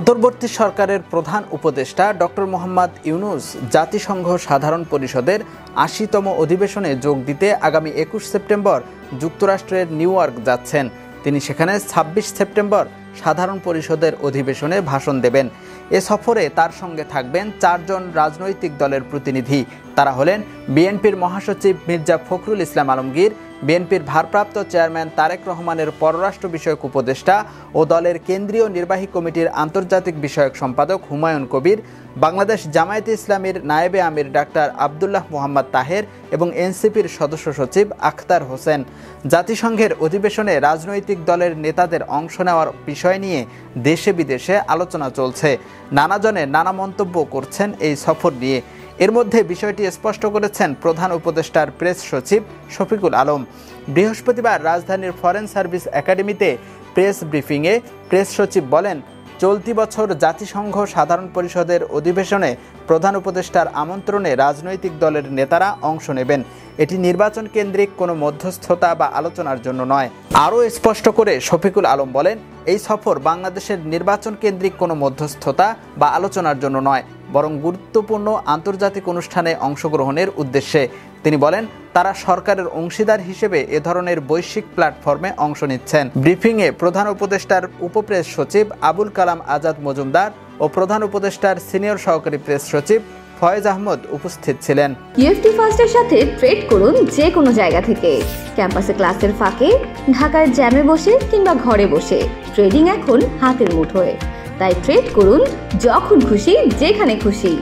অন্তর্বর্তী সরকারের প্রধান উপদেষ্টা ডক্টর মোহাম্মদ ইউনূস জাতিসংঘ সাধারণ পরিষদের ৮০তম অধিবেশনে যোগ দিতে আগামী ২১ সেপ্টেম্বর যুক্তরাষ্ট্রের নিউ ইয়র্ক যাচ্ছেন। তিনি সেখানে ২৬ সেপ্টেম্বর সাধারণ পরিষদের অধিবেশনে ভাষণ দেবেন। এ সফরে তার সঙ্গে থাকবেন ৪ জন রাজনৈতিক দলের প্রতিনিধি। তারা হলেন বিএনপির মহাসচিব মির্জা ফখরুল ইসলাম আলমগীর, বিএনপির ভারপ্রাপ্ত চেয়ারম্যান তারেক রহমানের পররাষ্ট্র বিষয়ক উপদেষ্টা ও দলের কেন্দ্রীয় নির্বাহী কমিটির আন্তর্জাতিক বিষয়ক সম্পাদক হুমায়ুন কবির, বাংলাদেশ জামায়াতে ইসলামীর নায়েবে আমির ডাক্তার আবদুল্লাহ মোহাম্মদ তাহের এবং এনসিপির সদস্য সচিব আখতার হোসেন। জাতিসংঘের অধিবেশনে রাজনৈতিক দলের নেতাদের অংশ নেওয়ার বিষয় নিয়ে দেশে বিদেশে আলোচনা চলছে। নানাজনে নানা মন্তব্য করছেন এই সফর নিয়ে। এর মধ্যে বিষয়টি স্পষ্ট করেছেন প্রধান উপদেষ্টার প্রেস সচিব শফিকুল আলম। বৃহস্পতিবার রাজধানীর ফরেন সার্ভিস একাডেমিতে প্রেস ব্রিফিংয়ে প্রেস সচিব বলেন, চলতি বছর জাতিসংঘ সাধারণ পরিষদের অধিবেশনে প্রধান উপদেষ্টার আমন্ত্রণে রাজনৈতিক দলের নেতারা অংশ নেবেন। এটি নির্বাচন কেন্দ্রিক কোনো মধ্যস্থতা বা আলোচনার জন্য নয়। আরও স্পষ্ট করে শফিকুল আলম বলেন, এই সফর বাংলাদেশের নির্বাচন কেন্দ্রিক কোনো মধ্যস্থতা বা আলোচনার জন্য নয়, বরং গুরুত্বপূর্ণ আন্তর্জাতিক অনুষ্ঠানে অংশগ্রহণের উদ্দেশ্যে। তিনি বলেন, তারা সরকারের অংশীদার হিসেবে এ ধরনের বৈশ্বিক প্ল্যাটফর্মে অংশ নিচ্ছেন। ব্রিফিংয়ে প্রধান উপদেষ্টার উপপ্রেস সচিব আবুল কালাম আজাদ মজুমদার ও প্রধান উপদেষ্টার সিনিয়র সহকারী প্রেস সচিব ফয়েজ আহমদ উপস্থিত ছিলেন। ইউএফটি ফার্স্টের সাথে ট্রেড করুন যে কোনো জায়গা থেকে। ক্যাম্পাসে ক্লাসের ফাঁকে, ঢাকার জ্যামে বসে কিংবা ঘরে বসে ট্রেডিং এখন হাতের মুঠোয়। তাই ট্রেড করুন যখন খুশি, যেখানে খুশি।